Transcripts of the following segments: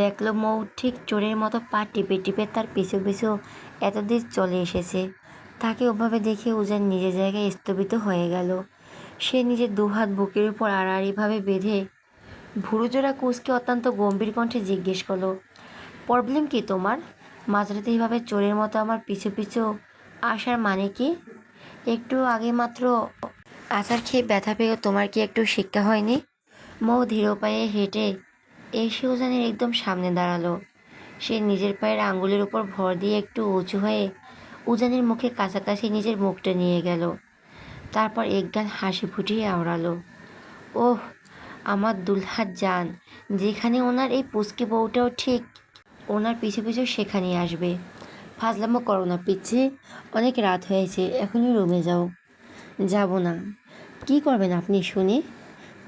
দেখলো মৌ ঠিক চোরের মতো পা টিপে টিপে তার পিছু পিছু এতদূর চলে এসেছে। তাকে ওভাবে দেখে উজান নিজের জায়গায় স্থবিত হয়ে গেল। সে নিজের দুহাত বুকের উপর আড়াআড়িভাবে বেঁধে ভুরুজোড়া কুঁচকে অত্যন্ত গম্ভীর কণ্ঠে জিজ্ঞেস করলো, প্রবলেম কি তোমার? মাঝরাতে এইভাবে চোরের মতো আমার পিছু পিছু আসার মানে কি? একটু আগে মাত্র আচার খেয়ে ব্যথা পেয়েও তোমার কি একটু শিক্ষা হয়নি? মৌ ধীর পায়ে হেঁটে এসে উজানের একদম সামনে দাঁড়ালো। সে নিজের পায়ের আঙ্গুলের উপর ভর দিয়ে একটু উঁচু হয়ে উজানের মুখে কাছাকাছি নিজের মুখটা নিয়ে গেল। তারপর একগাল হাসি ফুটিয়ে আওড়ালো, ওহ আমার দুলহার জান, যেখানে ওনার এই পুচকি বউটাও ঠিক ওনার পিছু পিছু সেখানেই আসবে। ফাজলামো করো না পিচ্ছি, অনেক রাত হয়েছে, এখনই রুমে যাও। যাব না। কি করবেন আপনি শুনি?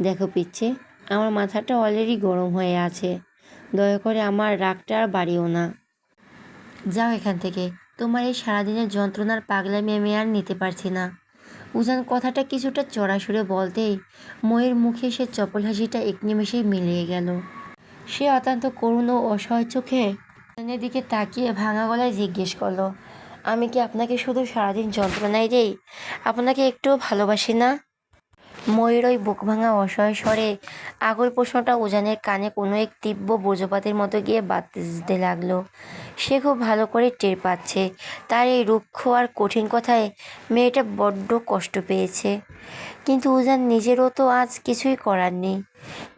দেখো পিচ্ছি, আমার মাথাটা অলরেডি গরম হয়ে আছে, দয়া করে আমার রাগটা আর বাড়িও না। যাও এখান থেকে, তোমার এই সারাদিনের যন্ত্রণার পাগলামি আমি আর নিতে পারছি না। উজান কথাটা কিছুটা চড়া সুরে বলতেই ময়ের মুখে সে চপল হাসিটা এক নিমেষেই মিলিয়ে গেল। সে অত্যন্ত করুণ ও অসহায় চোখে উজানের দিকে তাকিয়ে ভাঙা গলায় জিজ্ঞেস করলো, আমি কি আপনাকে শুধু সারাদিন যন্ত্রণাই দেই? আপনাকে একটুও ভালোবাসি না? ময়ের ওই বুক ভাঙা অসহায় স্বরে আগল প্রশ্নটা উজানের কানে কোনো এক তীব্র বজ্রপাতের মতো গিয়ে বাজতে লাগলো। সে খুব ভালো করে টের পাচ্ছে তার এই রুক্ষ আর কঠিন কথায় মেয়েটা বড্ড কষ্ট পেয়েছে। কিন্তু উজান নিজেরও তো আজ কিছুই করার নেই।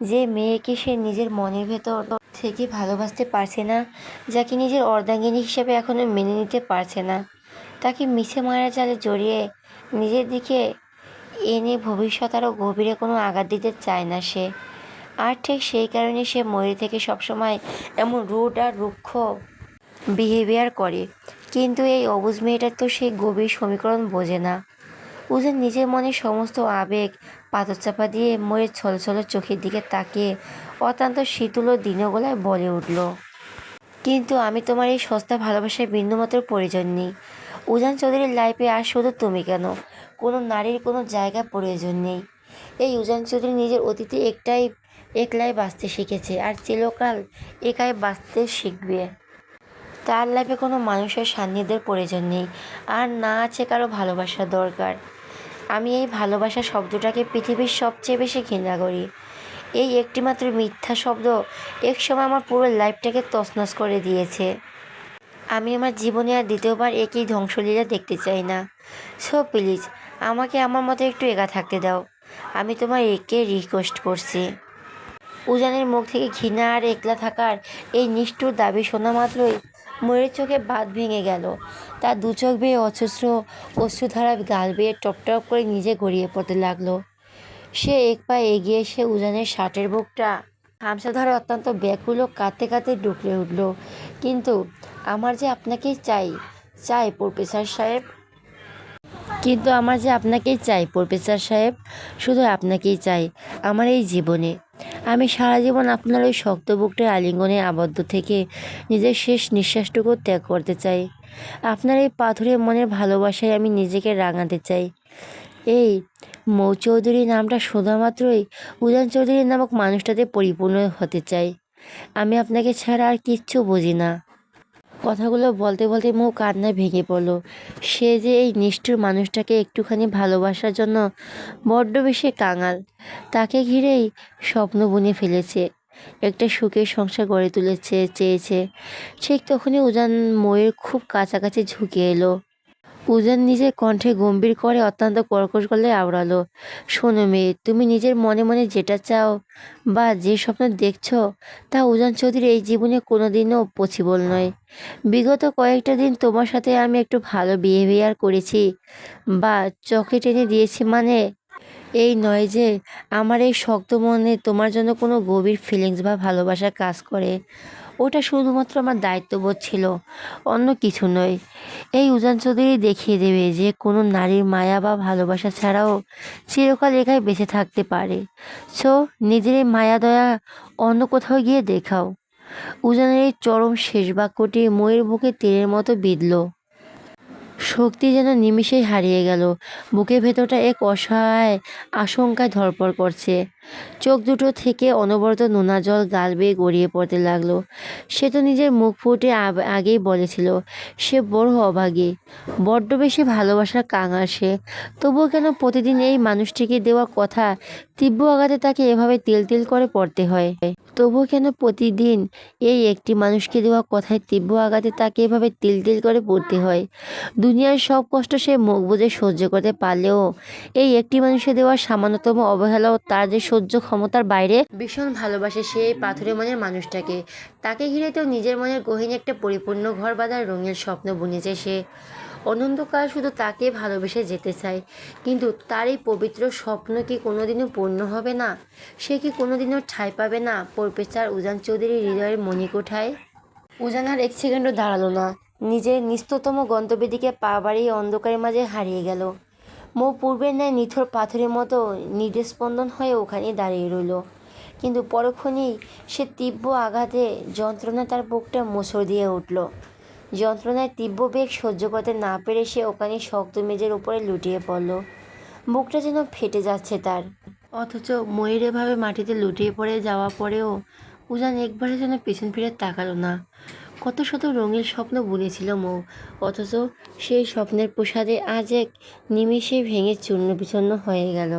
যে মেয়েকে সে নিজের মনের ভেতর থেকে ভালোবাসতে পারছে না, যাকে নিজের অর্ধাঙ্গিনী হিসেবে এখনো মেনে নিতে পারছে না, তাকে মিছে মায়া জালে জড়িয়ে নিজের দিকে এনে ভবিষ্যৎ আরও গভীরে কোনো আঘাত দিতে চায় না সে। আর ঠিক সেই কারণে সে ময়ূরী থেকে সবসময় এমন রুড আর রুক্ষ বিহেভিয়ার করে। কিন্তু এই অবুঝ মেয়েটার তো সেই গভীর সমীকরণ বোঝে না। উজান নিজের মনে সমস্ত আবেগ পাথরচাপা দিয়ে ময়ের ছলছল চোখের দিকে তাকিয়ে অত্যন্ত শীতল ও দীন গলায় বলে উঠল, কিন্তু আমি তোমার এই সস্তা ভালোবাসার বিন্দুমাত্র প্রয়োজন নেই। উজান চৌধুরীর লাইফে আর শুধু তুমি কেন, কোনো নারীর কোনো জায়গা প্রয়োজন নেই। এই উজান চৌধুরী নিজের অতীতে একলাই বাঁচতে শিখেছে আর চিরকাল একাই বাঁচতে শিখবে। তার লাইফে কোনো মানুষের সান্নিধ্যের প্রয়োজন নেই, আর না আছে কারো ভালোবাসার দরকার। আমি এই ভালোবাসা শব্দটাকে পৃথিবীর সবচেয়ে বেশি ঘৃণা করি। এই একটিমাত্র মিথ্যা শব্দ একসময় আমার পুরো লাইফটাকে তছনছ করে দিয়েছে। আমি আমার জীবনে আর দ্বিতীয়বার একই ধ্বংসলীলা দেখতে চাই না। সো প্লিজ আমাকে আমার মতো একটু একা থাকতে দাও। আমি তোমার একে রিকোয়েস্ট করছি। উজানের মুখ থেকে ঘৃণা আর একলা থাকার এই নিষ্ঠুর দাবি শোনা মাত্রই ময়ূরের চোখে বাঁধ ভেঙে গেল। তার দু চোখ বেয়ে অজস্র অশ্রুধারা গাল বেয়ে টপ টপ করে নিজে গড়িয়ে পড়তে লাগলো। সে এক পা এগিয়ে এসে উজানের শার্টের বুকটা খামচা ধরে অত্যন্ত ব্যাকুল ও কাঁদতে কাঁদতে ডুকরে উঠল, কিন্তু আমার যে আপনাকেই চাই প্রফেসর সাহেব। কিন্তু আমার যে আপনাকেই চাই প্রফেসর সাহেব, শুধু আপনাকেই চাই আমার এই জীবনে। আমি সারা জীবন আপনার ওই শক্ত বুকটার আলিঙ্গনে আবদ্ধ থেকে নিজের শেষ নিঃশ্বাসটুকু ত্যাগ করতে চাই। আপনার এই পাথুরে মনের ভালোবাসায় আমি নিজেকে রাঙাতে চাই। এই মৌ চৌধুরী নামটা শোনা মাত্রই উজান চৌধুরী নামক মানুষটাতে পরিপূর্ণ হতে চাই। আমি আপনাকে ছাড়া আর কিচ্ছু বুঝি না। কথাগুলো বলতে বলতে মৌ কান্নায় ভেঙে পড়ল। সে যে এই নিষ্ঠুর মানুষটাকে একটুখানি ভালোবাসার জন্য বড্ড বেশি কাঙাল। তাকে ঘিরেই স্বপ্ন বুনে ফেলেছে, একটা সুখের সংসার গড়ে চেয়েছে। ঠিক তখনই উজান ময়ের খুব কাছাকাছি ঝুঁকে এলো। উজান নিজের কণ্ঠে গম্ভীর করে অত্যন্ত কর্কশ গলায় আওড়ালো, শোনো মেয়ে, তুমি নিজের মনে মনে যেটা চাও বা যে স্বপ্ন দেখছো, তা উজান চৌধুরী এই জীবনে কোনোদিনও পসিবল নয়। বিগত কয়েকটা দিন তোমার সাথে আমি একটু ভালো বিহেভিয়ার করেছি বা চোখে টেনে দিয়েছি, মানে এই নয় যে আমার এই শক্ত মনে তোমার জন্য কোনো গভীর ফিলিংস বা ভালোবাসা কাজ করে। ওটা শুধুমাত্র আমার দায়িত্ববোধ ছিল, অন্য কিছু নয়। এই উজান চৌধুরী দেখিয়ে দেবে যে কোনো নারীর মায়া বা ভালোবাসা ছাড়াও চিরকাল একাই বেঁচে থাকতে পারে। সো নিজের এই মায়া দয়া অন্য কোথাও গিয়ে দেখাও। উজানের এই চরম শেষ বাক্যটি ময়ের বুকে তীরের মতো বিঁধল। শক্তি যেন নিমিষেই হারিয়ে গেল। বুকের ভেতরটা এক অসহায় আশঙ্কায় ধড়পড় করছে। চোখ দুটো থেকে অনবরত নোনা জল গাল বেয়ে গড়িয়ে পড়তে লাগলো। সে তো নিজের মুখ ফুটে আগেই বলেছিল সে বড় অভাগী, বড্ড বেশি ভালোবাসার কাঙাল সে। তবুও কেন প্রতিদিন এই মানুষটিকে দেওয়া কথা তীব্র আঘাতে তাকে এভাবে তিল তিল করে পড়তে হয়? তবুও কেন প্রতিদিন এই একটি মানুষকে দেওয়া কথায় তীব্র আঘাতে তাকে এভাবে তিল তিল করে পড়তে হয়? দুনিয়ার সব কষ্ট সে মুখ বুজে সহ্য করতে পারলেও এই একটি মানুষের দেওয়া সামান্যতম অবহেলাও তার যে সহ্য ক্ষমতার বাইরে। ভীষণ ভালোবাসে সে এই পাথুরে মনের মানুষটাকে। তাকে ঘিরে তো নিজের মনের গহীনে একটা পরিপূর্ণ ঘর বাঁধার রঙের স্বপ্ন বুনেছে সে। অনন্তকাল শুধু তাকে ভালোবেসে যেতে চায়, কিন্তু তার এই পবিত্র স্বপ্ন কি কোনোদিনও পূর্ণ হবে না? সে কি কোনোদিনও ঠাঁই পাবে না প্রফেসর উজান চৌধুরীর হৃদয়ের মণিকোঠায়? উজান আর এক সেকেন্ডও দাঁড়ালো না, নিজের নিস্ততম গন্তব্যের দিকে পা বাড়িয়ে অন্ধকারের মাঝে হারিয়ে গেল। মৌ পূর্বের ন্যায় নিথর পাথরের মতো নির্স্পন্দন হয়ে ওখানেই দাঁড়িয়ে রইল। কিন্তু পরক্ষণেই সে তীব্র আঘাতে যন্ত্রণা তার বুকটা মোচড় দিয়ে উঠল। যন্ত্রণায় তীব্র বেগ সহ্য করতে না পেরে সে ওখানে শক্ত মেঝের উপরে লুটিয়ে পড়ল। বুকটা যেন ফেটে যাচ্ছে তার। অথচ ময়ূর এভাবে মাটিতে লুটিয়ে পড়ে যাওয়া পরেও উজান একবারের যেন পেছন ফিরে তাকালো না। কত শত রঙিন স্বপ্ন বুনেছিল মৌ, অথচ সেই স্বপ্নের প্রসাদে আজ এক নিমেষে ভেঙে চূর্ণ বিচূর্ণ হয়ে গেল।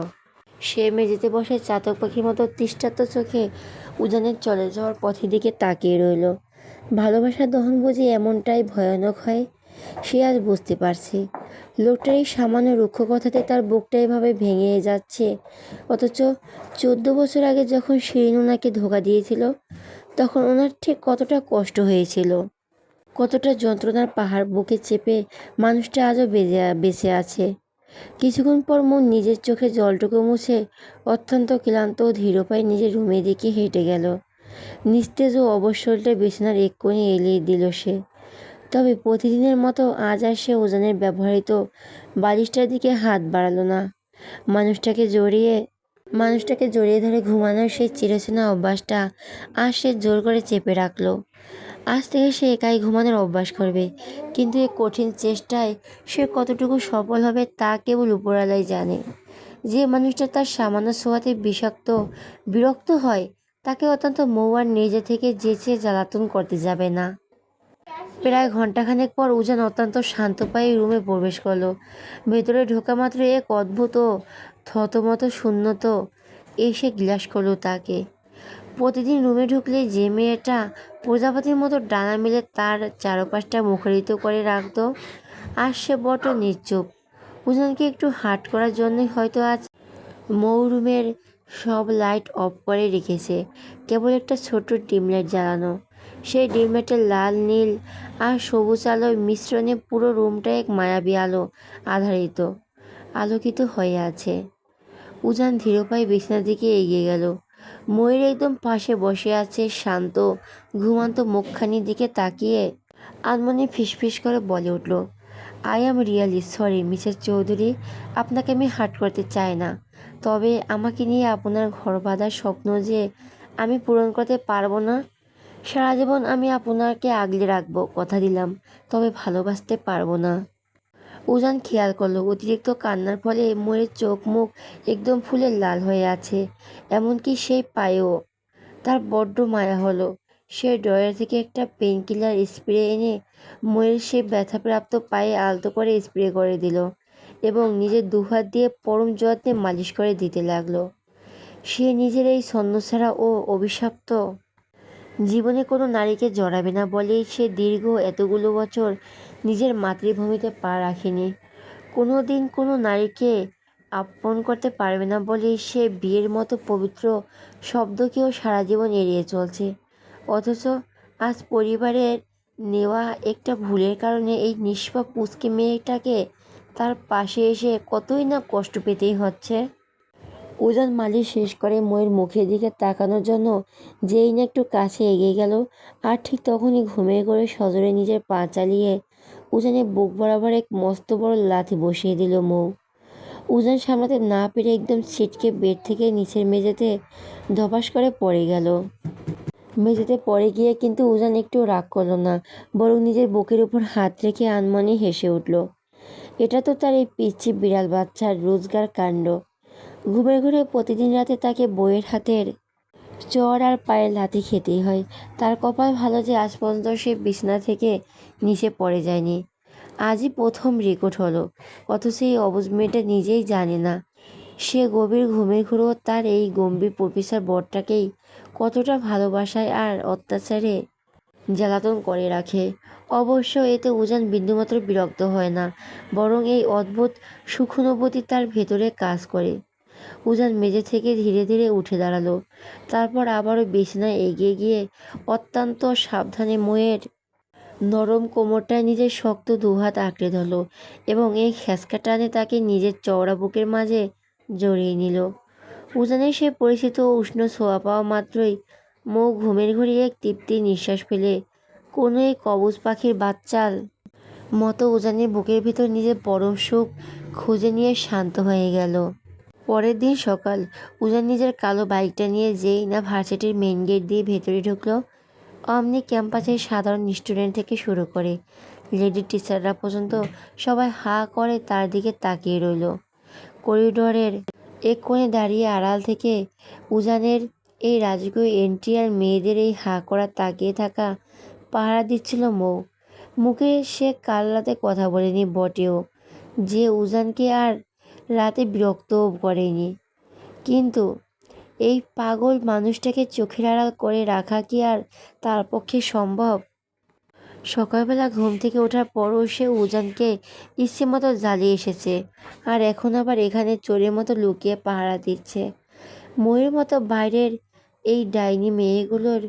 সে মেঝেতে বসে চাতক পাখির মতো তৃষ্ণার্ত চোখে উজানের চলে যাওয়ার পথের দিকে তাকিয়ে রইল। ভালোবাসার দহন বুঝি এমনটাই ভয়ানক হয়? সে আজ বুঝতে পারছে। লোকটার এই সামান্য রুক্ষ কথাতে তার বুকটা এভাবে ভেঙে যাচ্ছে। অথচ 14 বছর আগে যখন শিরিন ওনাকে ধোঁকা দিয়েছিল, তখন ওনার ঠিক কতটা কষ্ট হয়েছিল, কতটা যন্ত্রণার পাহাড় বুকে চেপে মানুষটা আজও বেঁচে আছে। কিছুক্ষণ পর মন নিজের চোখে জলটুকু মুছে অত্যন্ত ক্লান্ত ও ধীর পায়ে নিজের রুমের দিকে হেঁটে গেল। নিস্তেজ ও অবসরটা বিছানার এক কোণে এলিয়ে দিল সে। তবে প্রতিদিনের মতো আজ আর সে ওজানের ব্যবহৃত বালিশটার দিকে হাত বাড়ালো না। মানুষটাকে জড়িয়ে ধরে ঘুমানোর সেই চিরচেনা অভ্যাসটা আজ সে জোর করে চেপে রাখলো। আজ থেকে সে একাই ঘুমানোর অভ্যাস করবে, কিন্তু এই কঠিন চেষ্টায় সে কতটুকু সফল হবে তা কেবল উপরওয়ালাই জানে। যে মানুষটা তার সামান্য ছোঁয়াতে বিরক্ত হয়, তাকে অত্যন্ত মৌ আর নিজে থেকে যেচে জ্বালাতন করতে যাবে না। প্রায় ঘন্টাখানেক পর উজান অত্যন্ত শান্ত পায়ে রুমে প্রবেশ করলো। ভেতরে ঢোকা মাত্র এক অদ্ভুত ও থতমত শূন্যত এসে গ্রাস করলো তাকে। প্রতিদিন রুমে ঢুকলে যে মেয়েটা প্রজাপতির মতো ডানা মেলে তার চারপাশটা মুখরিত করে রাখত, আর সে বড্ড নিশ্চুপ। উজানকে একটু হাট করার জন্যই হয়তো আজ মৌ রুমের সব লাইট অফ করে রেখেছে, কেবল একটা ছোট্ট ডিম লাইট জ্বালানো। সেই ডিম লাইটের লাল, নীল আর সবুজ আলোর মিশ্রণে পুরো রুমটা এক মায়াবী আলোকিত হয়ে আছে। উজান ধীর পায়ে বিছানার দিকে এগিয়ে গেল। ময়ূর একদম পাশে বসে আছে, শান্ত ঘুমান্ত মুখখানির দিকে তাকিয়ে আনমনে ফিসফিস করে বলে উঠল, I am really sorry Mrs Chowdhury, আপনাকে আমি হার্ট করতে চাই না। তবে আমাকে নিয়ে আপনার ঘর বাঁধার স্বপ্ন যে আমি পূরণ করতে পারবো না। সারা জীবন আমি আপনাকে আগলে রাখবো, কথা দিলাম, তবে ভালোবাসতে পারবো না। উজান খেয়াল করলো অতিরিক্ত কান্নার ফলে ময়ূরের চোখ মুখ একদম ফুলে লাল হয়ে আছে, এমনকি সেই পায়েও। তার বড্ড মায়া হলো। সে ড্রয়ার থেকে একটা পেনকিলার স্প্রে এনে ময়ূরের সেই ব্যথাপ্রাপ্ত পায়ে আলতো করে স্প্রে করে দিল এবং নিজের দুহাত দিয়ে পরম যত্নে মালিশ করে দিতে লাগলো। সে নিজের এই ছন্নছাড়া ও অভিশপ্ত জীবনে কোনো নারীকে জড়াবে না বলেই সে দীর্ঘ এতগুলো বছর নিজের মাতৃভূমিতে পা রাখেনি। কোনো দিন কোনো নারীকে আপন করতে পারবে না বলেই সে বিয়ের মতো পবিত্র শব্দকেও সারা জীবন এড়িয়ে চলছে। অথচ আজ পরিবারের নেওয়া একটা ভুলের কারণে এই নিষ্পাপ পুচকে মেয়েটাকে তার পাশে এসে কতই না কষ্ট পেতেই হচ্ছে। উজান মালিশ শেষ করে ময়ের মুখের দিকে তাকানোর জন্য যেই না একটু কাছে এগিয়ে গেল, আর ঠিক তখনই ঘুমিয়ে করে সজোরে নিজের পা চালিয়ে উজানের বুক বরাবর এক মস্ত বড় লাথি বসিয়ে দিল মৌ। উজান সামলাতে না পেরে একদম ছিটকে বেড থেকে নিচের মেঝেতে ধপাস করে পড়ে গেল। মেঝেতে পড়ে গিয়ে কিন্তু উজান একটু রাগ করলো না, বরং নিজের বুকের উপর হাত রেখে আনমনে হেসে উঠল। এটা তো তার এই পিচ্ছি বিড়াল বাচ্চার রোজগার কাণ্ড। ঘুমের ঘরে প্রতিদিন রাতে তাকে বইয়ের হাতের চড় আর পায়ে লাথি খেতেই হয়। তার কপাল ভালো যে আজ পর্যন্ত সে বিছানা থেকে নিচে পড়ে যায়নি। আজই প্রথম রেকর্ড হলো, অথচ এই অবুঝ মেয়েটা নিজেই জানে না সে গভীর ঘুমের ঘোরেও তার এই গম্ভীর প্রফেসর বরটাকেই কতটা ভালোবাসায় আর অত্যাচারে জ্বালাতন করে রাখে। অবশ্য এতে উজান বিন্দুমাত্র বিরক্ত হয় না, বরং এই অদ্ভুত সুখানুভূতি তার ভেতরে কাজ করে। উজান মেঝে থেকে ধীরে ধীরে উঠে দাঁড়ালো, তারপর আবারও বিছানায় এগিয়ে গিয়ে অত্যন্ত সাবধানে মোয়ের নরম কোমরটায় নিজের শক্ত দুহাত আঁকড়ে ধরল এবং এই খেসকা টানে তাকে নিজের চওড়া বুকের মাঝে জড়িয়ে নিল। উজানের সে পরিচিত উষ্ণ ছোঁয়া পাওয়া মাত্রই মৌ ঘুমের ঘুরে এক তৃপ্তির নিঃশ্বাস ফেলে কোনো এক কবুজ পাখির বাচ্চার মতো উজানের বুকের ভিতর নিজের পরম সুখ খুঁজে নিয়ে শান্ত হয়ে গেল। পরের দিন সকাল, উজান নিজের কালো বাইকটা নিয়ে যেই না ভার্সিটির মেইন গেট দিয়ে ভেতরে ঢুকলো, অমনি ক্যাম্পাসের সাধারণ স্টুডেন্ট থেকে শুরু করে লেডি টিচাররা পর্যন্ত সবাই হা করে তার দিকে তাকিয়ে রইল। করিডোরের এক কোণে দাঁড়িয়ে আড়াল থেকে উজানের এই রাজকীয় এন্ট্রি আর মেয়েদের এই হা করা তাকিয়ে থাকা পাহারা দিচ্ছিল মৌ। মুখে সে কাল রাতে কথা বলেনি বটেও, যে উজানকে আর রাতে বিরক্তও করেনি, কিন্তু এই পাগল মানুষটাকে চোখের আড়াল করে রাখা কি আর তার পক্ষে সম্ভব? সকালবেলা ঘুম থেকে ওঠার পরও সে উজানকে ইচ্ছে মতো জ্বালিয়ে এসেছে, আর এখন আবার এখানে চোরের মতো লুকিয়ে পাহারা দিচ্ছে। ময়ূর মতো বাইরের এই ডাইনি মেয়েগুলোর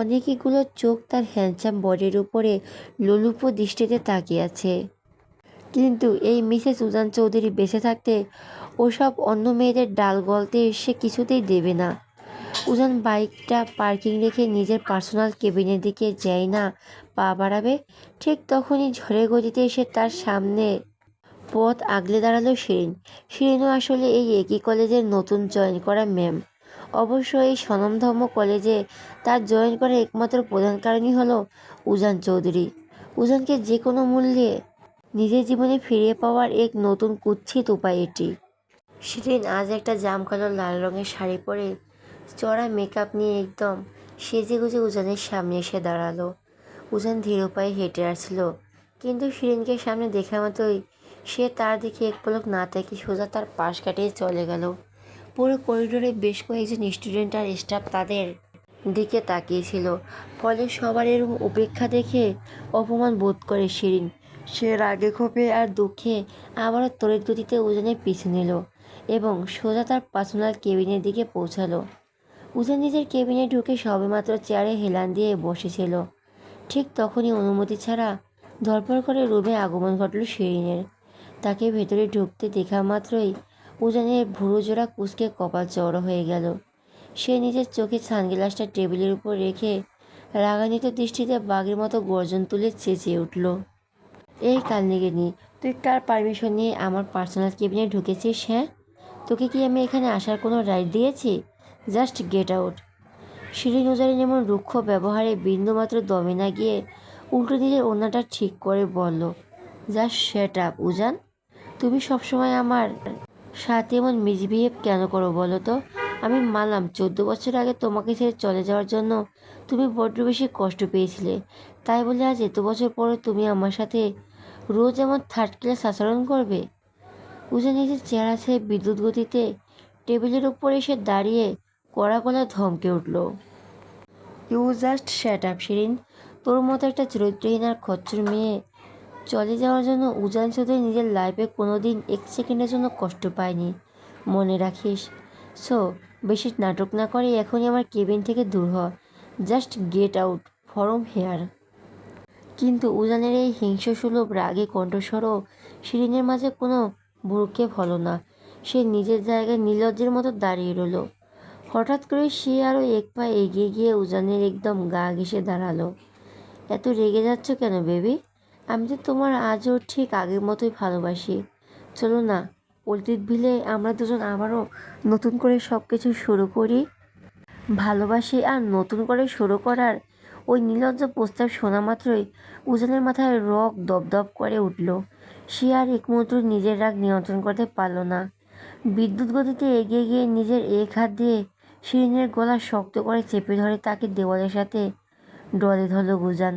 অনেকগুলোর চোখ তার হ্যান্ডসাম বডির উপরে লোলুপ দৃষ্টিতে তাকিয়ে আছে, কিন্তু এই মিসেস উজান চৌধুরী বেঁচে থাকতে ওসব অন্য মেয়েদের ডাল গলতে সে কিছুতেই দেবে না। উজান বাইকটা পার্কিং রেখে নিজের পার্সোনাল কেবিনের দিকে যায় না পা বাড়াবে, ঠিক তখনই ঝড়ের গতিতে এসে তার সামনে পথ আগলে দাঁড়ালো শিরিন। শিরিনও আসলে এই একই কলেজের নতুন জয়েন করা ম্যাম। অবশ্য এই স্বনামধন্য কলেজে তার জয়েন করার একমাত্র প্রধান কারণই হলো উজান চৌধুরী। উজানকে যে কোনো মূল্যে নিজের জীবনে ফিরিয়ে পাওয়ার এক নতুন কুৎসিত উপায় এটি। শিরিন আজ একটা জামকালো লাল রঙের শাড়ি পরে চড়া মেকআপ নিয়ে একদম সেজেগুজে উজানের সামনে এসে দাঁড়ালো। উজান ধীর পায়ে হেঁটে আসছিল, কিন্তু শিরিনকে সামনে দেখা মতোই সে তার দিকে এক পলক না তাকিয়ে সোজা তার পাশ কাটিয়ে চলে গেল। পুরো করিডোরে বেশ কয়েকজন স্টুডেন্ট আর স্টাফ তাদের দিকে তাকিয়েছিল, ফলে সবার এরকম উপেক্ষা দেখে অপমান বোধ করে শিরিন। সে রাগে ক্ষোভে আর দুঃখে আবারও তড়িৎ গতিতে উজানের পিছু নিল এবং সোজা তার পার্সোনাল কেবিনের দিকে পৌঁছালো। উজান নিজের কেবিনে ঢুকে সবেমাত্র চেয়ারে হেলান দিয়ে বসেছিল, ঠিক তখনই অনুমতি ছাড়া ধরপড় করে রুমে আগমন ঘটল শিরিনের। তাকে ভেতরে ঢুকতে দেখা মাত্রই উজানের ভুরু জোড়া কুঁচকে কপাল চওড়া হয়ে গেল। সে নিজের চোখে সানগ্লাসটা টেবিলের উপর রেখে রাগান্বিত দৃষ্টিতে বাঘের মতো গর্জন তুলে চেঁচিয়ে উঠল, এই কালনিগিনি, তুই কার পারমিশন নিয়ে আমার পার্সোনাল কেবিনে ঢুকেছিস? হ্যাঁ, তোকে কি আমি এখানে আসার কোনো রাইট দিয়েছি? Just get out. শিরিন উজানের এমন রুক্ষ ব্যবহারে বিন্দুমাত্র দমে না গিয়ে উল্টো নিজের ওড়নাটা ঠিক করে বলল, জাস্ট শ্যাট আপ উজান। তুমি সবসময় আমার সাথে এমন মিসবিহেভ কেন করো বলো তো? আমি মানলাম 14 বছর আগে তোমাকে ছেড়ে চলে যাওয়ার জন্য তুমি বড্ড বেশি কষ্ট পেয়েছিলে, তাই বলে আজ এত বছর পরে তুমি আমার সাথে রোজ এমন থার্ড ক্লাস আচরণ করবে? উজান নিজের চেহারা ছেড়ে বিদ্যুৎ গতিতে টেবিলের উপর এসে দাঁড়িয়ে কড়া গলা ধমকে উঠল, you just shut up Shirin. তোর মতো একটা চরিত্রহীন আর খচ্চর মেয়ে চলে যাওয়ার জন্য উজান চৌধুরী নিজের লাইফে কোনো দিন 1 সেকেন্ডের জন্য কষ্ট পায়নি, মনে রাখিস। সো বেশি নাটক না করে এখনই আমার কেবিন থেকে দূর হ, just get out from here. কিন্তু উজানের এই হিংস্রসুলভ রাগে কণ্ঠস্বরও শিরিনের মাঝে কোনো ভ্রুক্ষেপ হলো না। সে নিজের জায়গায় নির্লজ্জের মতো দাঁড়িয়ে রইল। হঠাৎ করে সে আরও এক পা এগিয়ে গিয়ে উজানের একদম গা ঘেঁষে দাঁড়ালো, এত রেগে যাচ্ছ কেন বেবি? আমি তো তোমার আজও ঠিক আগের মতোই ভালোবাসি। চলো না, অতীত ভিলে আমরা দুজন আবারও নতুন করে সব কিছু শুরু করি। ভালোবাসি আর নতুন করে শুরু করার ওই নির্লজ্জ প্রস্তাব শোনা মাত্রই উজানের মাথায় রক দপদপ করে উঠল। সে আর এক মুহূর্ত নিজের রাগ নিয়ন্ত্রণ করতে পারল না। বিদ্যুৎ গতিতে এগিয়ে গিয়ে নিজের এক হাত দিয়ে শিরিনের গলা শক্ত করে চেপে ধরে তাকে দেওয়ালের সাথে ডলে ধরল গুজান।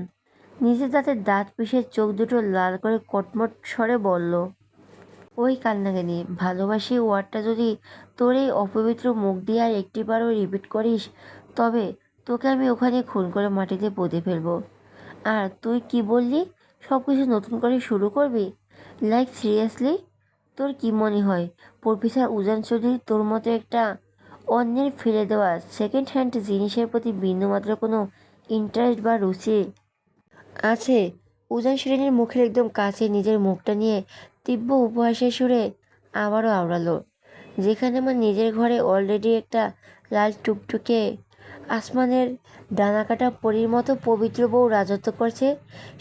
নিজের দাঁতে দাঁত পিষে চোখ দুটো লাল করে কটমট স্বরে বলল, ওই কান্নাকানি ভালোবাসি ওয়ার্ডটা যদি তোর এই অপবিত্র মুখ দিয়ে আর একটিবারও রিপিট করিস, তবে তোকে আমি ওখানে খুন করে মাটিতে পুঁতে ফেলবো। আর তুই কি বললি, সব কিছু নতুন করে শুরু করবি? Like seriously? তোর কি মনে হয় প্রফেসর উজান চৌধুরী তোর মতো একটা অন্যের ফেলে দেওয়া সেকেন্ড হ্যান্ড জিনিসের প্রতি বিন্দুমাত্র কোনো ইন্টারেস্ট বা রুচি আছে? উজান শিরিনের মুখের একদম কাছে নিজের মুখটা নিয়ে তীব্র উপহাসের সুরে আবারও আওড়ালো, যেখানে আমার নিজের ঘরে অলরেডি একটা লাল টুকটুকে আসমানের ডানাকাটা পরীর মতো পবিত্র বউ রাজত্ব করছে,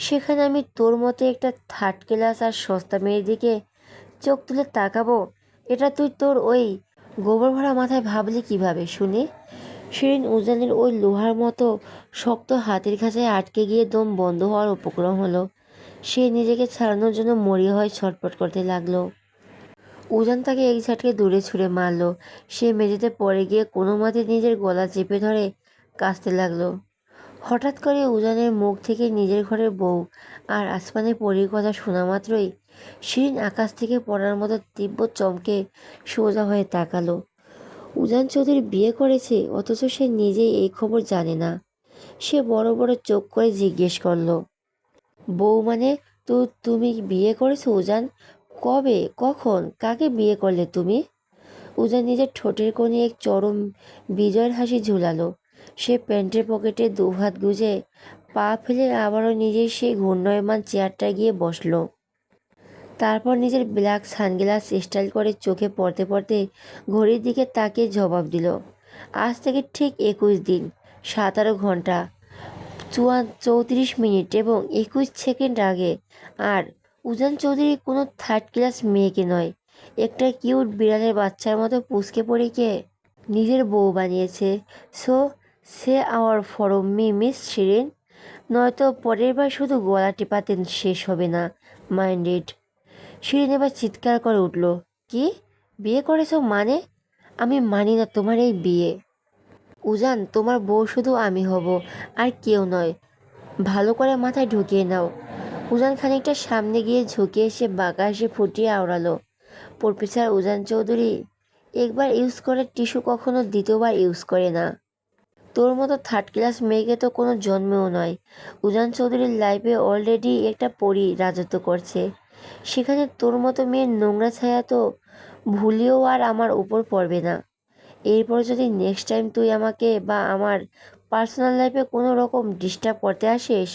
সেখানে আমি তোর মতো একটা থার্ড ক্লাস আর সস্তা মেয়ের দিকে চোখ তুলে তাকাবো? এটা তুই তোর ওই গোবর ভরা মাথায় ভাবলি কিভাবে শুনি? শিরিন উজানের ওই লোহার মতো শক্ত হাতের খাঁচায় আটকে গিয়ে দম বন্ধ হওয়ার উপক্রম হলো। সে নিজেকে ছাড়ানোর জন্য মরিয়া হয়ে ছটফট করতে লাগলো। উজান তাকে এক ঝাটকে দূরে ছুঁড়ে মারল। সে মেঝেতে পড়ে গিয়ে কোনো মতে নিজের গলা চেপে ধরে কাঁদতে লাগলো। হঠাৎ করে উজানের মুখ থেকে নিজের ঘরের বউ আর আসমানের পরীর কথা শোনা মাত্রই শিরিন আকাশ থেকে পড়ার মতো তীব্র চমকে সোজা হয়ে তাকালো। উজান চৌধুরী বিয়ে করেছে, অথচ সে নিজেই এই খবর জানে না। সে বড় বড় চোখ করে জিজ্ঞেস করলো, বউ মানে? তুমি বিয়ে করেছো উজান? কবে, কখন, কাকে বিয়ে করলে তুমি? উজান নিজের ঠোঁটের কোণে এক চরম বিজয়ের হাসি ঝুলালো। সে প্যান্টের পকেটে দুহাত গুজে পা ফেলে আবারও নিজের সেই ঘূর্ণায়মান চেয়ারটায় গিয়ে বসলো। তারপর নিজের ব্ল্যাক সানগ্লাস স্টাইল করে চোখে পড়তে পড়তে ঘড়ির দিকে তাকিয়ে জবাব দিল, আজ থেকে ঠিক 21 দিন, 17 ঘন্টা, 34 মিনিট এবং 21 সেকেন্ড আগে। আর উজান চৌধুরী কোনো থার্ড ক্লাস মেয়েকে নয়, একটা কিউট বিড়ালের বাচ্চার মতো পুচকে পরীকে নিজের বউ বানিয়েছে। So say our from me miss Shirin, নয়তো পরের বার শুধু গলা টেপাতে শেষ হবে না। মাইন্ডেড। শিরিন এবার চিৎকার করে উঠল, কি? বিয়ে করেছো মানে? আমি মানি না তোমার এই বিয়ে। উজান, তোমার বউ শুধু আমি হব, আর কেউ নয়। ভালো করে মাথায় ঢুকিয়ে নাও। উজান খানিকটা সামনে গিয়ে ঝুঁকে এসে বাঁকা হেসে ফুটিয়ে আওড়ালো, প্রফেসর উজান চৌধুরী, একবার ইউজ করে টিস্যু কখনো দ্বিতীয়বার ইউজ করে না। তোর মতো থার্ড ক্লাস মেয়েকে তো কোনো জন্মেও নয়। উজান চৌধুরীর লাইফে অলরেডি একটা পরী রাজত্ব করছে, সেখানে তোর মতো মেয়ের নোংরা ছায়া তো ভুলেও আর আমার উপর পড়বে না। এরপর যদি নেক্সট টাইম তুই আমাকে বা আমার পার্সোনাল লাইফে কোনো রকম ডিস্টার্ব করতে আসিস,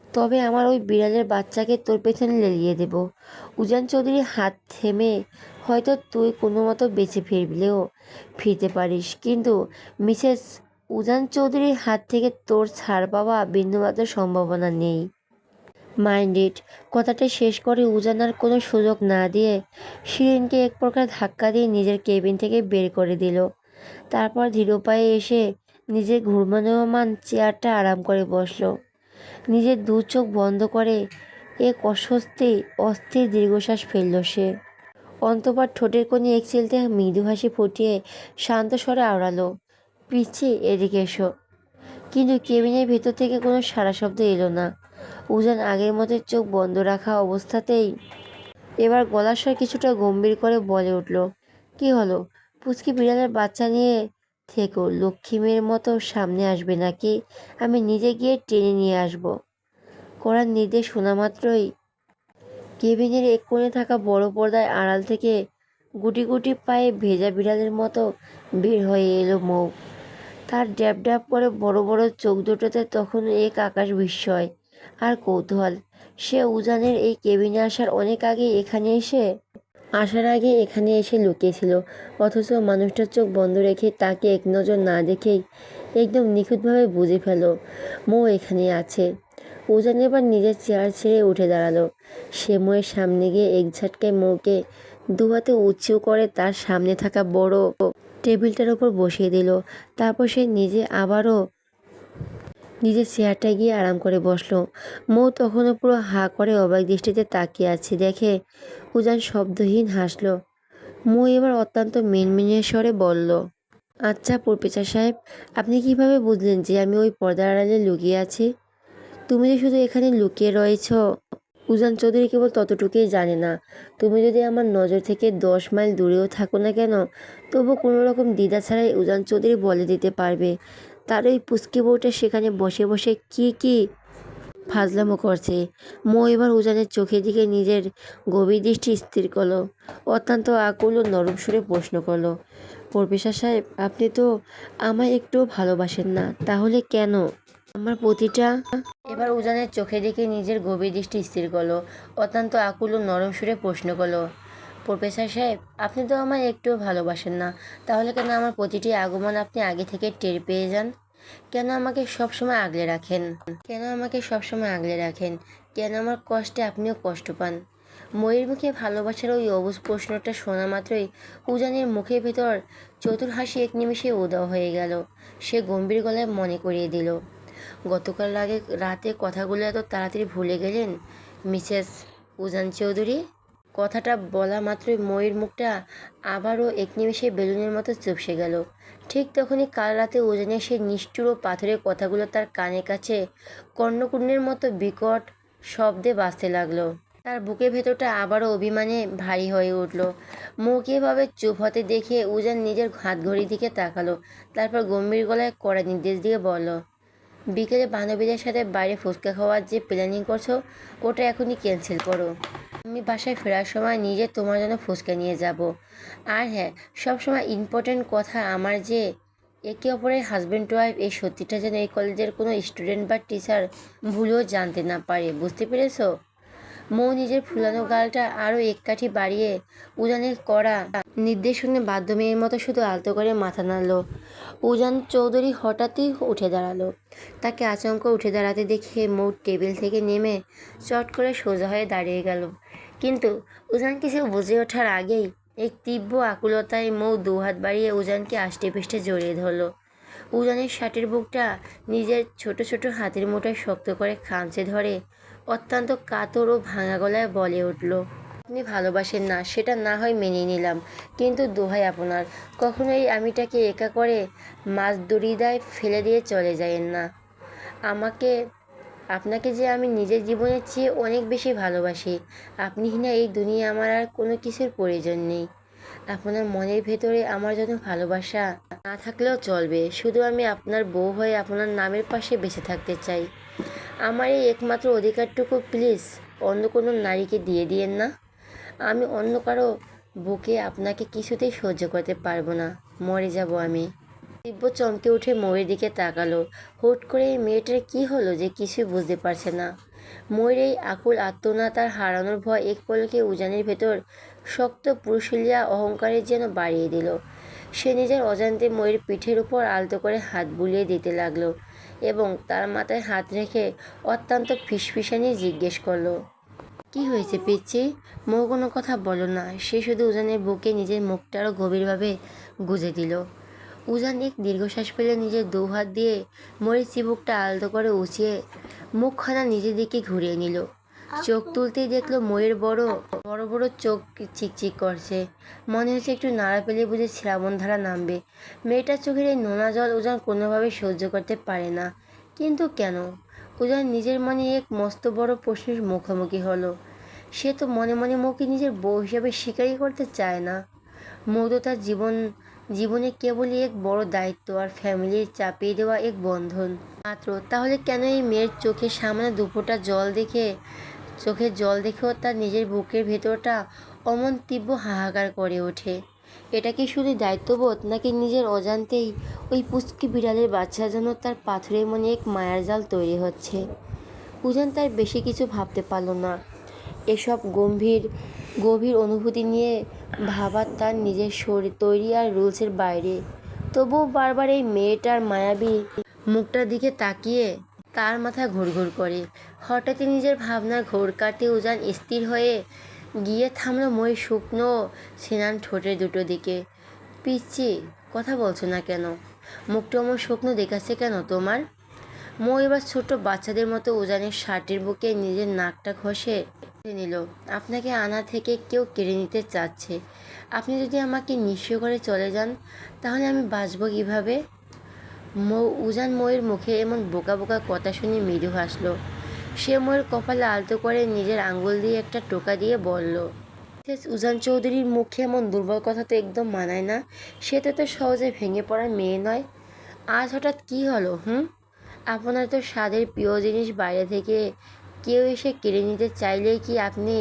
তবে আমার ওই বিড়ালের বাচ্চাকে তোর পেছনে লেলিয়ে দেব। উজান চৌধুরীর হাত থেমে, হয়তো তুই কোনো মতো বেঁচে ফিরতে পারিস, কিন্তু মিসেস উজান চৌধুরীর হাত থেকে তোর ছাড় পাওয়া বিন্দুমাত্র সম্ভাবনা নেই। মাইন্ডেড। কথাটা শেষ করে উজান আর কোনো সুযোগ না দিয়ে শিরিনকে এক প্রকার ধাক্কা দিয়ে নিজের কেবিন থেকে বের করে দিল। তারপর ধীর পায়ে এসে নিজের ঘূর্ণায়মান চেয়ারটা আরাম করে বসলো। নিজের দু চোখ বন্ধ করে এক অস্থির দীর্ঘশ্বাস ফেলল সে। অন্তঃপর ঠোঁটের কোণে এক চিলতে মৃদু হাসি ফুটিয়ে শান্ত স্বরে আওড়ালো, পিচ্ছি, এদিকে এসো। কিন্তু কেবিনের ভেতর থেকে কোনো সাড়া শব্দ এলো না। উজান আগের মতো চোখ বন্ধ রাখা অবস্থাতেই এবার গলার স্বর কিছুটা গম্ভীর করে বলে উঠল, কি হলো? পুচকি বিড়ালের বাচ্চা নিয়ে থেকো, লক্ষ্মী মেয়ের মতো সামনে আসবে নাকি আমি নিজে গিয়ে টেনে নিয়ে আসব? করার নির্দেশ শোনা মাত্রই কেবিনের এক কোণে থাকা বড় পর্দায় আড়াল থেকে গুটি গুটি পায়ে ভেজা বিড়ালের মতো বের হয়ে এলো মৌ। তার ড্যাব ড্যাব করে বড় বড় চোখ দুটোতে তখন এক আকাশ বিস্ময় আর কৌতূহল। সে উজানের এই কেবিনে আসার আগে এখানে এসে লুকিয়েছিল, অথচ মানুষটার চোখ বন্ধ রেখে তাকে এক নজর না দেখেই একদম নিখুঁতভাবে বুঝে ফেল মৌ এখানে আছে। উজান এবার নিজের চেয়ার ছেড়ে উঠে দাঁড়ালো। সে মৌয়ের সামনে গিয়ে এক ঝাটকায় মৌকে দুহাতে উঁচু করে তার সামনে থাকা বড় টেবিলটার ওপর বসিয়ে দিল। তারপর সে নিজে আবারও নিজের চেয়ারটায় গিয়ে আরাম করে বসলো। মৌ তখনও পুরো হাঁ করে অবাক দৃষ্টিতে তাকিয়ে আছে দেখে উজান শব্দহীন হাসলো। মৌ এবার অত্যন্ত মিনমিনিয়ে স্বরে বলল, আচ্ছা প্রফেসর সাহেব, আপনি কিভাবে বুঝলেন যে আমি ওই পর্দার আড়ালে লুকিয়ে আছি? তুমি যে শুধু এখানে লুকিয়ে রয়েছ উজান চৌধুরী কেবল ততটুকুই জানে না। তুমি যদি আমার নজর থেকে 10 মাইল দূরেও থাকো না কেন, তবু কোনো রকম দ্বিধা ছাড়াই উজান চৌধুরী বলে দিতে পারবে তার ওই পুচকি বউটা সেখানে বসে বসে কি ফাজলামো করছে। মৌ এবার উজানের চোখের দিকে নিজের গভীর দৃষ্টি স্থির করলো। অত্যন্ত আকুল ও নরম সুরে প্রশ্ন করলো, প্রফেসর সাহেব, আপনি তো আমায় একটুও ভালোবাসেন না, তাহলে কেন আমার প্রতিটা? এবার উজানের চোখের দিকে নিজের গভীর দৃষ্টি স্থির করলো। অত্যন্ত আকুল ও নরম সুরে প্রশ্ন করলো, প্রফেসর সাহেব, আপনি তো আমায় একটুও ভালোবাসেন না, তাহলে কেন আমার প্রতিটি আগমন আপনি আগে থেকে টের পেয়ে যান? কেন আমাকে সবসময় আগলে রাখেন? কেন আমার কষ্টে আপনিও কষ্ট পান? ময়ের মুখে ভালোবাসার ওই অবুঝ প্রশ্নটা শোনা মাত্রই উজানের মুখের ভেতর চতুর হাসি এক নিমিষে উধাও হয়ে গেল। সে গম্ভীর গলায় মনে করিয়ে দিল, গতকাল রাতে কথাগুলো এত তাড়াতাড়ি ভুলে গেলেন মিসেস উজান চৌধুরী? কথাটা বলা মাত্রই ময়ের মুখটা আবারও এক নিমেষে বেলুনের মতো চুপসে গেল। ঠিক তখনই কাল রাতে উজানের সেই নিষ্ঠুর ও পাথরের কথাগুলো তার কানের কাছে কর্ণকুণ্ডের মতো বিকট শব্দে বাজতে লাগলো। তার বুকের ভেতরটা আবারও অভিমানে ভারী হয়ে উঠল। মুখে এভাবে চুপ হতে দেখে উজান নিজের হাতঘড়ির দিকে তাকালো। তারপর গম্ভীর গলায় কড়া নির্দেশ দিয়ে বলল, বিকেলে বান্ধবীদের সাথে বাইরে ফুচকা খাওয়ার যে প্ল্যানিং করছো ওটা এখনই ক্যান্সেল করো। আমি বাসায় ফেরার সময় নিজে তোমার জন্য ফুচকা নিয়ে যাব। আর হ্যাঁ, সবসময় ইম্পর্ট্যান্ট কথা, আমার যে একে অপরের হাজব্যান্ড ওয়াইফ এই সত্যিটা যেন এই কলেজের কোনো স্টুডেন্ট বা টিচার ভুলেও জানতে না পারে, বুঝতে পেরেছো? মৌ নিজের ফুলানো গালটা আরও এক কাঠি বাড়িয়ে উজানের কড়া নির্দেশ শুনে বাধ্য মেয়ের মতো শুধু আলতো করে মাথা নাড়ল। উজান চৌধুরী হঠাৎই উঠে দাঁড়ালো। তাকে আচমকা উঠে দাঁড়াতে দেখে মৌ টেবিল থেকে নেমে চট করে সোজা হয়ে দাঁড়িয়ে গেল। কিন্তু উজান কিছু বুঝে ওঠার আগেই এক তীব্র আকুলতায় মৌ দুহাত বাড়িয়ে উজানকে আষ্টে পৃষ্ঠে জড়িয়ে ধরল। উজানের শার্টের বুকটা নিজের ছোট ছোট হাতের মুঠোয় শক্ত করে খামচে ধরে অত্যন্ত কাতর ও ভাঙা গলায় বলে উঠল, আপনি ভালোবাসেন না সেটা না হয় মেনে নিলাম, কিন্তু দোহাই আপনার, কখনো এই আমিটাকে একা করে মাছ দড়িদায় ফেলে দিয়ে চলে যায়েন না। আমাকে আপনাকে যে আমি নিজের জীবনের চেয়ে অনেক বেশি ভালোবাসি। আপনি না এই দুনিয়া আমার আর কোনো কিছুর প্রয়োজন নেই। আপনার মনের ভেতরে আমার জন্য ভালোবাসা না থাকলেও চলবে, শুধু আমি আপনার বউ হয়ে আপনার নামের পাশে বেঁচে থাকতে চাই। আমার এই একমাত্র অধিকারটুকু প্লিজ অন্য কোনো নারীকে দিয়ে দিয়েন না। আমি অন্য কারো বুকে আপনাকে কিছুতেই সহ্য করতে পারবো না, মরে যাব আমি। দিব্য চমকে উঠে ময়ের দিকে তাকালো। হুট করে এই মেয়েটার কী হলো যে কিছুই বুঝতে পারছে না। ময়ের এই আকুল আত্মনাদ আর হারানোর ভয় এক পলকে উজানের ভেতর শক্ত পুরুষিলিয়া অহংকারের যেন বাড়িয়ে দিল। সে নিজের অজান্তে ময়ের পিঠের উপর আলতো করে হাত বুলিয়ে দিতে লাগলো এবং তার মাথায় হাত রেখে অত্যন্ত ফিসফিসানি জিজ্ঞেস করলো, কি হয়েছে পিচ্ছি? মৌ কোনো কথা বলো না। সে শুধু উজানের বুকে নিজের মুখটা আরও গভীরভাবে গুজে দিল। উজান এক দীর্ঘশ্বাস ফেলে নিজের দু হাত দিয়ে মরিচ চিবুকটা আলতো করে উঁচিয়ে মুখখানা নিজের দিকে ঘুরিয়ে নিল। চোখ তুলতেই দেখলো ময়ের বড় বড় বড় চোখ চিকচিক করছে। মনে হচ্ছে একটু নাড়া পেলে বুঝে শ্রাবণধারা নামবে। মেয়েটার চোখের এই নোনা জল উজান কোনোভাবে সহ্য করতে পারে না। কিন্তু কেন? উজান নিজের মনে এক মস্ত বড় প্রশ্নের মুখোমুখি হলো। সে তো মনে মনে মৌকে নিজের বউ হিসেবে স্বীকারই করতে চায় না। মৌ তো তার জীবনে কেবলই এক বড় দায়িত্ব আর ফ্যামিলির চাপিয়ে দেওয়া এক বন্ধন মাত্র। তাহলে কেন এই মেয়ের চোখের সামনে দুপোঁটা চোখের জল দেখেও তার নিজের বুকের ভেতরটা অমন তীব্র হাহাকার করে ওঠে? এটা কি শুধু দায়িত্ববোধ, নাকি নিজের অজান্তেই ওই পুচকি বিড়ালের বাচ্চার জন্য তার পাথরের মনে এক মায়ার জাল তৈরি হচ্ছে? উজান তার বেশি কিছু ভাবতে পারল না। এসব গভীর অনুভূতি নিয়ে ভাবা তার নিজের শরীর তৈরি আর রুলসের বাইরে। তবুও বারবার এই মেয়েটার মায়াবী মুখটার দিকে তাকিয়ে তার মাথা ঘুরঘুর করে। হঠাৎই নিজের ভাবনার ঘোর কাটে উজান স্থির হয়ে গিয়ে থামলো মই শুকনো সেনান ঠোঁটের দুটো দিকে। পিচ্ছি, কথা বলছো না কেন? মুখটা অমন শুকনো দেখাচ্ছে কেন তোমার? মৌ এবার ছোট্ট বাচ্চাদের মতো উজানের শার্টের বুকে নিজের নাকটা ঘষে নিল। আপনাকে আনা থেকে কেউ কেড়ে নিতে চাচ্ছে। আপনি যদি আমাকে নিঃস্ব করে চলে যান তাহলে আমি বাঁচব কীভাবে? উজান মৌয়ের মুখে এমন বোকা বোকা কথা শুনে মৃদু হাসলো। সে মৌয়ের কপালে আলতো করে নিজের আঙ্গুল দিয়ে একটা টোকা দিয়ে বলল, উজান চৌধুরীর মুখে এমন দুর্বল কথা তো একদম মানায় না। সে তো সহজে ভেঙে পড়ার মেয়ে নয়। আজ হঠাৎ কী হলো? আপনার তো স্বাদের প্রিয় জিনিস বাইরে থেকে কেউ এসে কেড়ে নিতে চাইলেই কি আপনি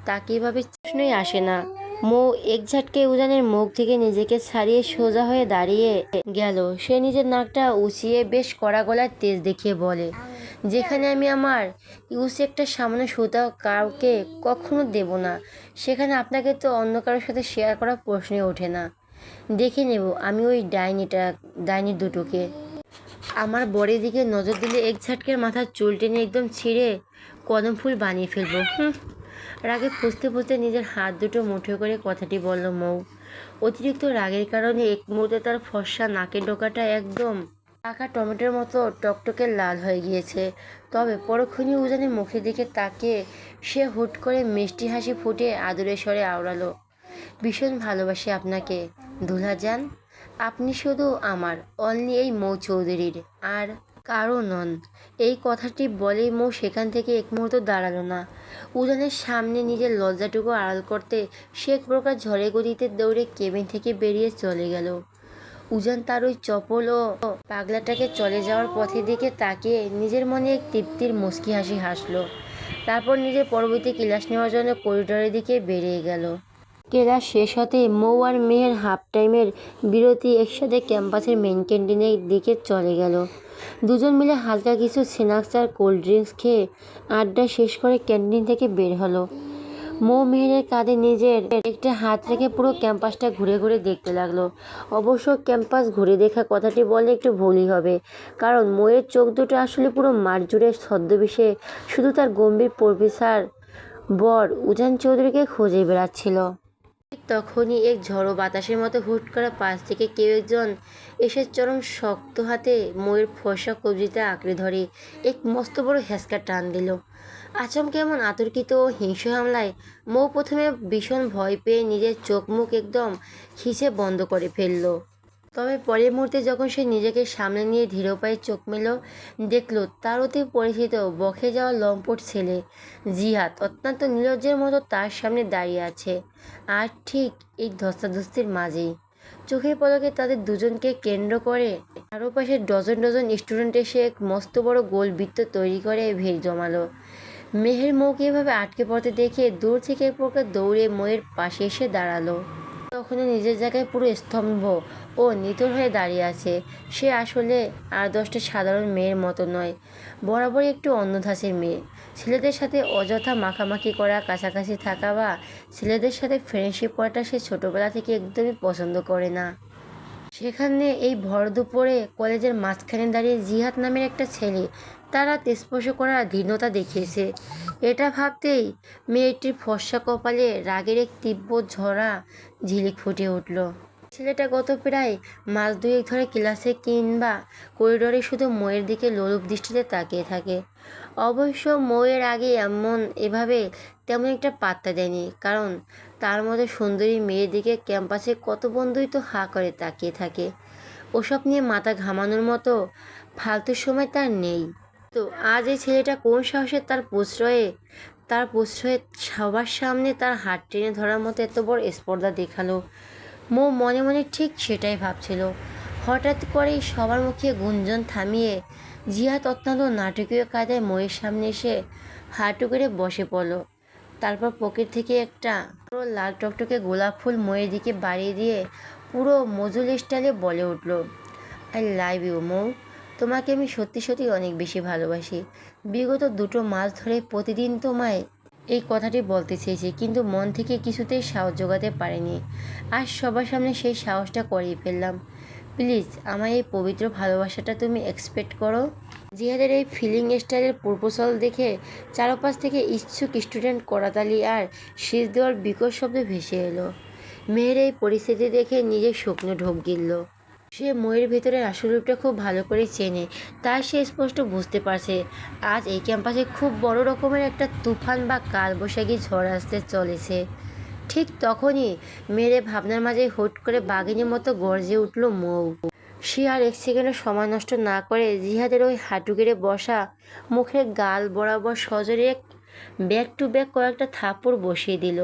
তাকে এভাবে প্রশ্নই আসে না। মৌ এক ঝাটকে উজানের মুখ থেকে নিজেকে ছাড়িয়ে সোজা হয়ে দাঁড়িয়ে গেল। সে নিজের নাকটা উঁচিয়ে বেশ কড়া গলার তেজ দেখিয়ে বলে, যেখানে আমি আমার ইউসে একটা সামান্য সুতা কাউকে কখনো দেব না, সেখানে আপনাকে তো অন্য কারোর সাথে শেয়ার করার প্রশ্নই ওঠে না। দেখে নেব আমি ওই ডাইনি দুটোকে। আমার বরের দিকে নজর দিলে এক ঝাটকের মাথার চুল টেনে একদম ছিঁড়ে কদম ফুল বানিয়ে ফেলবো। রাগে ফুঁসতে ফুঁসতে নিজের হাত দুটো মুঠো করে কথাটি বলল মৌ। অতিরিক্ত রাগের কারণে এক মুহূর্তে তার ফর্সা নাকের ডোকাটা একদম পাকা টমেটোর মতো টকটকে লাল হয়ে গিয়েছে। তবে পরক্ষণই উজানের মুখের দিকে তাকিয়ে সে হুট করে মিষ্টি হাসি ফুটে আদুরে স্বরে আওড়ালো, ভীষণ ভালোবাসি আপনাকে দুলাজান। আপনি শুধু আমার, অনলি এই মৌ চৌধুরীর, আর কারো নন। এই কথাটি বলেই মৌ সেখান থেকে এক মুহূর্ত দাঁড়ালো না। উজানের সামনে নিজের লজ্জাটুকু আড়াল করতে সে এক প্রকার ঝড়ে গতিতে দৌড়ে কেবিন থেকে বেরিয়ে চলে গেল। উজান তার ওই চপল ও পাগলাটাকে চলে যাওয়ার পথের দিকে তাকিয়ে নিজের মনে এক তৃপ্তির মুচকি হাসি হাসলো। তারপর নিজের পরবর্তী ক্লাস নেওয়ার জন্য করিডোরের দিকে বেরিয়ে গেল। ক্লাস শেষ হতে মৌ আর মেয়ের হাফ টাইমের বিরতি একসাথে ক্যাম্পাসের মেইন ক্যান্টিনের দিকে চলে গেল। দুজন মিলে হালকা কিছু স্ন্যাক্স আর কোল্ড ড্রিঙ্কস খেয়ে আড্ডা শেষ করে ক্যান্টিন থেকে বের হলো। মৌ মেহেরের কাঁধে নিজের একটা হাত রেখে পুরো ক্যাম্পাসটা ঘুরে ঘুরে দেখতে লাগলো। অবশ্য ক্যাম্পাস ঘুরে দেখা কথাটি বলে একটু ভুলই হবে, কারণ মৌয়ের চোখ দুটো আসলে পুরো মাঠ জুড়ে ছদ্মবেশে শুধু তার গম্ভীর প্রফেসর বর উজান চৌধুরীকে খুঁজে বেড়াচ্ছিল। ঠিক তখনই এক ঝড়ো বাতাসের মতো হুট করে পাশ থেকে কেউ একজন এসে চরম শক্ত হাতে মৌয়ের ফর্সা কবজিতে আঁকড়ে ধরে এক মস্ত বড় হ্যাঁচকা টান দিল। আচমকে এমন আতর্কিত ও হিংস্র হামলায় মৌ প্রথমে ভীষণ ভয় পেয়ে নিজের চোখ মুখ একদম খিচে বন্ধ করে ফেলল। তবে পরের মুহূর্তে যখন সে নিজেকে সামনে নিয়ে ধীর পায়ে চোখ মেল, দেখলো তার অতি পরিচিত বকে যাওয়া লম্পট ছেলে জিহাদ অত্যন্ত নির্লজ্জের মতো তার সামনে দাঁড়িয়ে আছে। আর ঠিক এই ধস্তাধস্তির মাঝেই চোখের পলকে তাদের দুজনকে কেন্দ্র করে চারপাশে ডজন ডজন স্টুডেন্ট এসে এক মস্ত বড় গোল বৃত্ত তৈরি করে ভিড় জমালো। মেহের মৌকে এভাবে আটকে পড়তে দেখে দূর থেকে এক প্রকার দৌড়ে মৌয়ের পাশে এসে দাঁড়ালো। তখনও নিজের জায়গায় পুরো স্তম্ভ ও নিথর হয়ে দাঁড়িয়ে আছে। সে আসলে আর 10টা সাধারণ মেয়ের মতো নয়, বরাবরই একটু অন্য ধাঁচের মেয়ে। ছেলেদের সাথে অযথা মাখামাখি করা, কাছাকাছি থাকা বা ছেলেদের সাথে ফ্রেন্ডশিপ করাটা সে ছোটোবেলা থেকে একদমই পছন্দ করে না। সেখানে এই ভর দুপুরে কলেজের মাঝখানে দাঁড়িয়ে জিহাদ নামের একটা ছেলে তার হাত স্পর্শ করার ধীনতা দেখিয়েছে। এটা ভাবতেই মেয়েটির ফর্সা কপালে রাগের এক তীব্র ঝরা ঝিলিক ফুটে উঠল। ছেলেটা গত প্রায় মাস দুয়েক ধরে ক্লাসে কিংবা করিডোরে শুধু মৌয়ের দিকে লোলুপ দৃষ্টিতে তাকিয়ে থাকে। অবশ্য মৌয়ের আগে এভাবে তেমন একটা পাত্তা দেয়নি, কারণ তার মধ্যে সুন্দরী মেয়ের দিকে ক্যাম্পাসে কত বন্ধুই তো হাঁ করে তাকিয়ে থাকে। ওসব নিয়ে মাথা ঘামানোর মতো ফালতু সময় তার নেই। তো আজ এই ছেলেটা কোন সাহসে তার প্রশ্রয়ে সবার সামনে তার হাত টেনে ধরার মতো এত বড় স্পর্ধা দেখালো। মৌ মনে মনে ঠিক সেটাই ভাবছিল। হঠাৎ করেই সবার মুখে গুঞ্জন থামিয়ে জিহাদ অত্যন্ত নাটকীয় কায়দায় মৌয়ের সামনে এসে হাঁটু করে বসে পড়ল। তারপর পকেট থেকে একটা পুরো লাল টকটকে গোলাপ ফুল মৌয়ের দিকে বাড়িয়ে দিয়ে পুরো মজুল স্টাইলে বলে উঠল, আই লাভ ইউ মৌ। তোমাকে আমি সত্যি সত্যি অনেক বেশি ভালোবাসি। বিগত 2 মাস ধরে প্রতিদিন তোমায় এই কথাটি বলতে চেয়েছি, কিন্তু মন থেকে কিছুতেই সাহস জোগাতে পারিনি। আজ সবার সামনে সেই সাহসটা করিয়ে ফেললাম। প্লিজ আমার এই পবিত্র ভালোবাসাটা তুমি এক্সপেক্ট করো। জিহাদের এই ফিলিং স্টাইলের প্রপোজাল দেখে চারপাশ থেকে ইচ্ছুক স্টুডেন্ট করাতালি আর শীষ দেওয়ার বিকট শব্দ ভেসে এলো। মেয়ের এই পরিস্থিতি দেখে নিজের শুকনো ঢোক গিলল। সে ময়ের ভেতরের আসল রূপটা খুব ভালো করে চেনে, তাই সে স্পষ্ট বুঝতে পারছে আজ এই ক্যাম্পাসে খুব বড় রকমের একটা তুফান বা কালবৈশাখী ঝড় আসতে চলেছে। ঠিক তখনই মেরে ভাবনার মাঝে হুট করে বাঘিনীর মতো গর্জে উঠল মৌ। সে আর এক সেকেন্ডও সময় নষ্ট না করে জিহাদের ওই হাঁটু গেড়ে বসা মুখের গাল বরাবর সজোরে ব্যাক টু ব্যাক কয়েকটা থাপ্পড় বসিয়ে দিল।